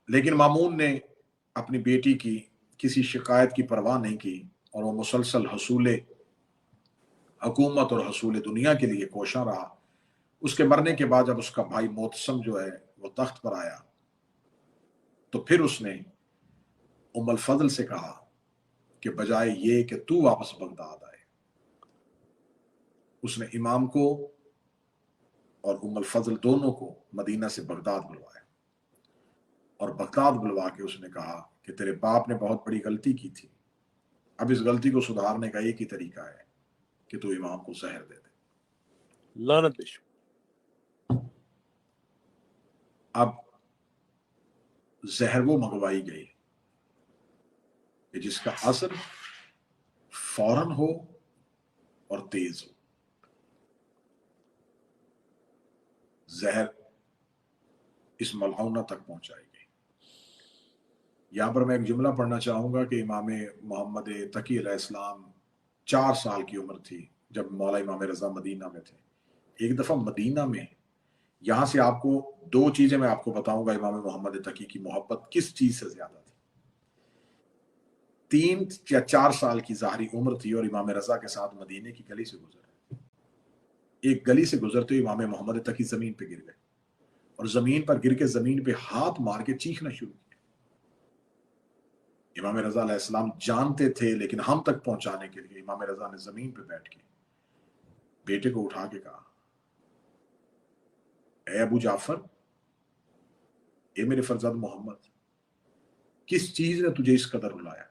لیکن مامون نے اپنی بیٹی کی کسی شکایت کی پرواہ نہیں کی اور وہ مسلسل حصول حکومت اور حصول دنیا کے لیے کوشاں رہا۔ اس کے مرنے کے بعد جب اس کا بھائی موتسم جو ہے وہ تخت پر آیا تو پھر اس نے ام الفضل سے کہا کہ بجائے یہ کہ تو واپس بغداد آئے، اس نے امام کو اور ام الفضل دونوں کو مدینہ سے بغداد بلوایا، اور بغداد بلوا کے اس نے کہا کہ تیرے باپ نے بہت بڑی غلطی کی تھی، اب اس غلطی کو سدھارنے کا ایک ہی طریقہ ہے کہ تو امام کو زہر دے دے۔ لعنت بے شک۔ اب زہر وہ منگوائی گئی کہ جس کا اثر فوراً ہو اور تیز ہو۔ زہر اس ملعونہ تک پہنچائی گئی۔ یہاں پر میں ایک جملہ پڑھنا چاہوں گا کہ امام محمد تقی علیہ السلام 4 سال کی عمر تھی جب مولا امام رضا مدینہ میں تھے۔ ایک دفعہ مدینہ میں، یہاں سے آپ کو 2 چیزیں میں آپ کو بتاؤں گا امام محمد تقی کی محبت کس چیز سے زیادہ تھی۔ 3 یا 4 سال کی ظاہری عمر تھی اور امام رضا کے ساتھ مدینے کی گلی سے گزرے۔ ایک گلی سے گزرتے امام محمد تقی زمین پہ گر گئے اور زمین پر گر کے زمین پہ ہاتھ مار کے چیخنا شروع کیا۔ امام رضا علیہ السلام جانتے تھے، لیکن ہم تک پہنچانے کے لیے امام رضا نے زمین پہ بیٹھ کے بیٹے کو اٹھا کے کہا، اے ابو جعفر، اے میرے فرزند محمد، کس چیز نے تجھے اس قدر رلایا؟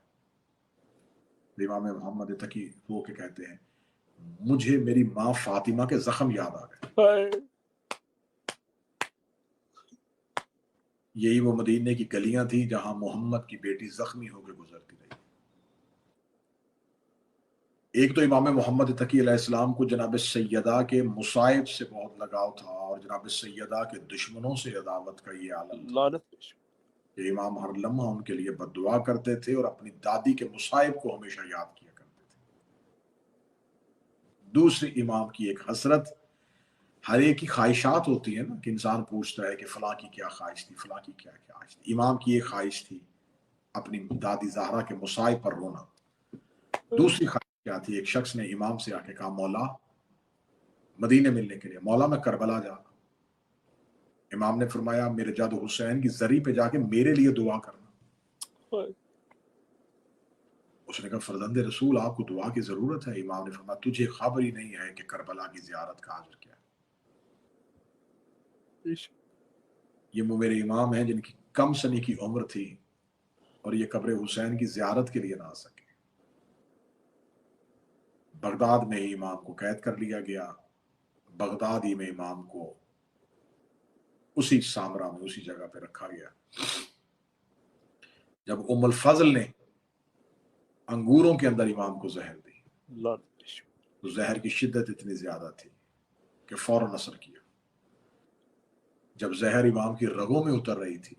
امام محمد تقی رو کے کہتے ہیں، مجھے میری ماں فاطمہ کے زخم یاد آ گئے۔ یہی وہ مدینے کی گلیاں تھیں جہاں محمد کی بیٹی زخمی ہو کے گزرتی رہی۔ ایک تو امام محمد تقی علیہ السلام کو جناب سیدہ کے مصائب سے بہت لگاؤ تھا اور جناب سیدہ کے دشمنوں سے عداوت کا یہ عالم تھا کہ امام ہر لمحہ ان کے لیے بد دعا کرتے تھے اور اپنی دادی کے مصائب کو ہمیشہ یاد کیا کرتے تھے۔ دوسری امام کی ایک حسرت، ہر ایک کی خواہشات ہوتی ہیں نا کہ انسان پوچھتا ہے کہ فلاں کی کیا خواہش تھی، فلاں کی کیا خواہش تھی۔ امام کی ایک خواہش تھی اپنی دادی زہرا کے مصائب پر رونا۔ دوسری خواہش کیا تھی؟ ایک شخص نے امام سے آ کے کہا، مولا مدینے ملنے کے لیے، مولا میں کربلا جا۔ امام نے فرمایا، میرے جد حسین کی زری پہ جا کے میرے لیے دعا کرنا۔ اس نے کہا، فرزند رسول آپ کو دعا کی ضرورت ہے؟ امام نے فرمایا، تجھے خبر ہی نہیں ہے کہ کربلا کی زیارت کا اجر کیا ہے۔ یہ وہ میرے امام ہیں جن کی کم سنی کی عمر تھی اور یہ قبر حسین کی زیارت کے لیے نہ آ سکے۔ بغداد میں ہی امام کو قید کر لیا گیا، بغداد ہی میں امام کو اسی سامرا میں اسی جگہ پہ رکھا گیا۔ جب ام الفضل نے انگوروں کے اندر امام کو زہر دی تو زہر کی شدت اتنی زیادہ تھی کہ فوراً اثر کیا۔ جب زہر امام کی رگوں میں اتر رہی تھی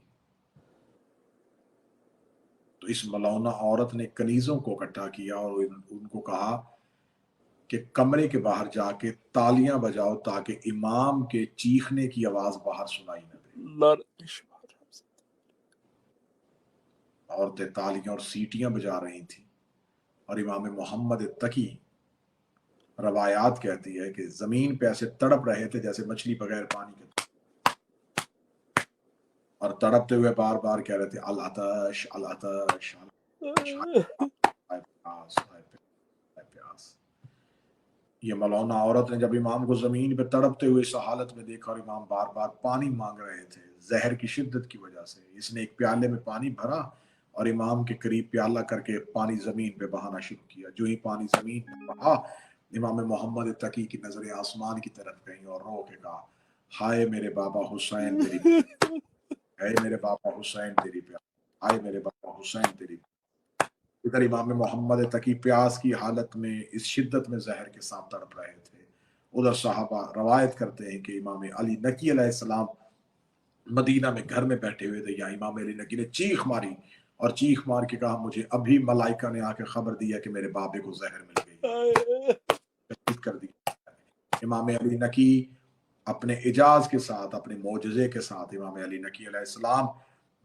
تو اس ملعونہ عورت نے کنیزوں کو اکٹھا کیا اور ان کو کہا کہ کمرے کے باہر جا کے تالیاں بجاؤ تاکہ امام کے چیخنے کی آواز باہر سنائی نہ دے۔ عورتیں تالیاں اور سیٹیاں بجا رہی تھیں اور امام محمد تقی، روایات کہتی ہے کہ زمین پہ ایسے تڑپ رہے تھے جیسے مچھلی بغیر پانی کے، اور تڑپتے ہوئے بار بار کہہ رہے تھے، العطش العطش پیاس۔ یہ ملعونہ عورت نے جب امام کو زمین پہ تڑپتے ہوئے اس حالت میں دیکھا اور امام بار بار پانی مانگ رہے تھے زہر کی شدت کی وجہ سے، اس نے ایک پیالے میں پانی بھرا اور امام کے قریب پیالہ کر کے پانی زمین پہ بہانا شروع کیا۔ جو ہی پانی زمین پہ بہا، امام محمد تقی کی نظریں آسمان کی طرف گئیں اور رو کے کہا، ہائے میرے بابا حسین تیری اے میرے بابا حسین تیری پیاس، ہائے میرے بابا حسین تیری پیاس۔ ادھر امام محمد تقی پیاس کی حالت میں اس شدت میں زہر کے ساتھ تڑپ رہے تھے، ادھر صحابہ روایت کرتے ہیں کہ امام علی نقی علیہ السلام مدینہ میں گھر میں بیٹھے ہوئے تھے، یا امام علی نقی نے چیخ ماری اور چیخ مار کے کہا، مجھے ابھی ملائکہ نے آ کے خبر دیا کہ میرے بابے کو زہر مل گئی کر دی۔ امام علی نقی اپنے اعجاز کے ساتھ، اپنے معجزے کے ساتھ، امام علی نقی علیہ السلام